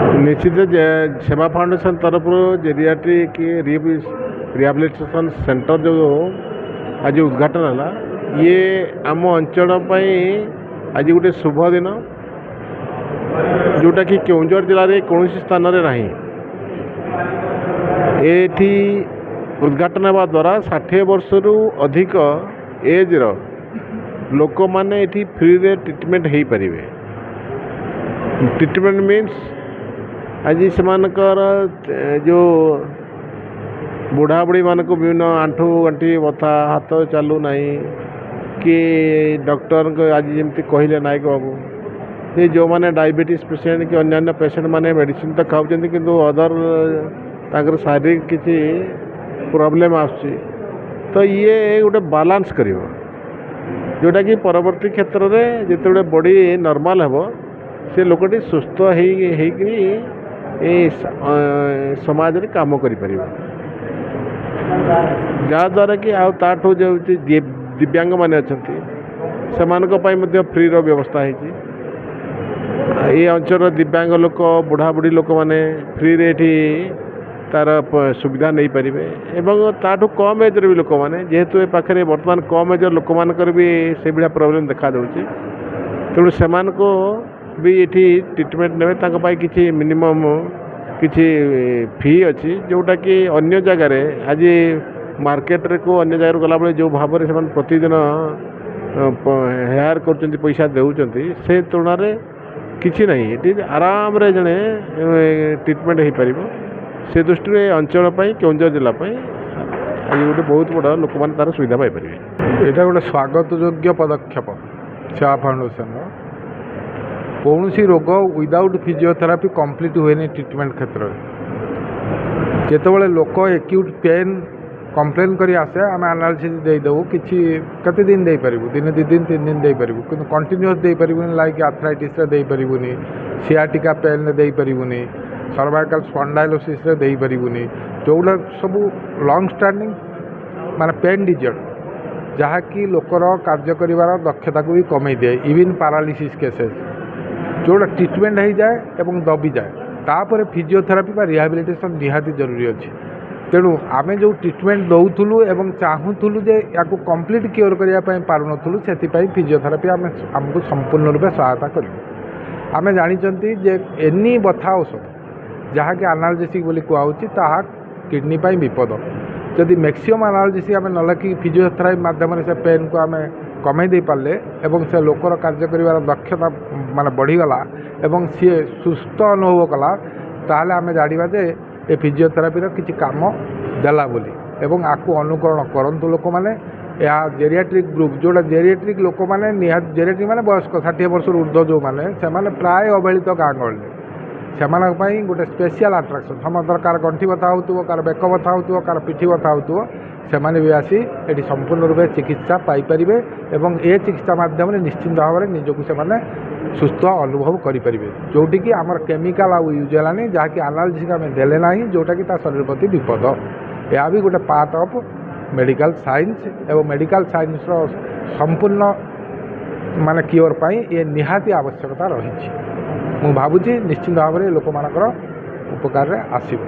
निश्चित सेवा फाउंडेशन तरफ जेरियाट्रिक रिहैबिलिटेशन सेंटर जो आज उद्घाटन है ये आम अंचल आज गोटे शुभ दिन जोटा कि केउंझर जिले में कौन स्थान में नहीं ये उद्घाटन होगा द्वारा 60 वर्ष रु अधिक एज लोक मैंने फ्री रे ट्रीटमेंट हो पारे। ट्रीटमेंट मीन्स आज से जो बुढ़ा बुढ़ी मानक विभिन्न आंठू गंठी बथा हाथ चलू ना कि डॉक्टर आज जमी कहले नायक बाबू ये जो मैंने डायबिटीज पेसेंट कि अन्य पेसेंट माने मेडिसिन तो खाऊँ किंतु अदर ताकर शारीरिक किसी प्रॉब्लम आसुची तो ये गोटे बालांस करिवो जोटा कि परवर्ती क्षेत्र में जिते बॉडी नॉर्मल हेबो से लोकटी सुस्थ होकरी समाज रे काम करि परिबो जहाँद्वारा कि आठू जो दिव्यांग माने अछंती सेमानक पई मध्य फ्री रो व्यवस्था है। ये अंचल दिव्यांग लोक बुढ़ा बुढ़ी लोक मैंने फ्री रे तार सुविधा नहीं पारे एवं ताठू कम एजर भी लोक मैंने जेहेतु ए पाखे बर्तमान कम एजर लोक मानकर भी से भाया प्रोब्लेम देखा दूसरी तेणु से भी ये ट्रीटमेंट ने किसी मिनिमम किसी फी अच्छी जोटा कि अन्य जगार आज मार्केट रे को अन्य जगह गला जो भाव में से प्रतिदिन हेयर कर पैसा देउचंती से तुलना रे किसी नहीं ये आराम रे जड़े ट्रीटमेंट हो पार से दृष्टि अंचल केउंझर जिला आज गोटे बहुत बड़ा लोक मैंने तार सुविधा पाइपर। यहाँ गोटे स्वागत योग्य पदक्षेप सेवा फाउंडेशन कौन सी रोग विदाउट फिजियोथेरापी कंप्लीट हुए ट्रीटमेंट क्षेत्र में जितेबाला लोक एक्यूट पेन कंप्लेन करी आसे आम एनालिसिस देदेवु किसी कते दिन दे पारिबु दिन 2 दिन 3 दिन दे पारिबु किंतु कंटिन्यूअस दे पारिबुनी लाइक आर्थराइटिस रे दे पारिबुनी सियाटिका पेन रे दे पारिबुनी सर्वाइकल स्पॉन्डाइलोसिस रे दे पारिबुनी जोड़ा सब लॉन्ग स्टैंडिंग माने पेन डिजर्ड जहाँकि लोकर कार्य करिवार दक्षता को भी कमे दिए इवन पैरालिसिस केसेस जोड़ा ट्रीटमेंट हो जाए एवं दबी जाए तापर फिजियोथेरापी बा रिहैबिलिटेशन निहाती जरूरी अच्छे। तेणु आम जो ट्रीटमेंट दौलू एवं चाहूलु जे या कंप्लीट क्योर करने पारुनथुलु से फिजियोथेरापी आमको संपूर्ण रूप सहायता कर आम जानी जे एनी बथा औषध जहाँकि एनाल्जेसिक बोली कहुच्छी ताहा किडनी पाई विपद जदि मैक्सिमम एनाल्जेसिक आम नलखी फिजियोथेरापी माध्यम से पेन को आम कमे दे पारे एवं से लोकर कार्य कर दक्षता माने बढ़ीगला एवं सी सुस्थ अनुभव कला ताहले आम जाना जे ए फिजियोथेरापी किसी काम देला बोली एवं आपको अनुकरण करंतु लोक मैंने या जेरियाट्रिक ग्रुप जोड़ा जेरियाट्रिक लोक मैंने जेरियाट्रिक माने वयस्क 60 वर्ष ऊर्ध्व जो मैंने से प्राय अवहेलित गाँ गहली से गोटे स्पेशल आट्राक्शन समस्त कार गंठी बता हो कार बेक बता हो कार पिठी बता हो से भी आसी ये संपूर्ण रूप चिकित्सा पाइपर एवं ए चिकित्सा मध्यम निश्चिंत भाव में निजक से सुस्थ अनुभव करें जोटि कि आमर केमिकाल आउ यूज है जहाँकि एनालिसिस आम देले ना जोटा कि शरीर प्रति विपद यह भी गोटे पार्ट ऑफ मेडिकल साइंस एवं मेडिकल साइंस संपूर्ण माने क्योर पाई ये निहाती आवश्यकता रही मु भावुची निश्चिंत भाव में लोक मानकर उपकार आसीब।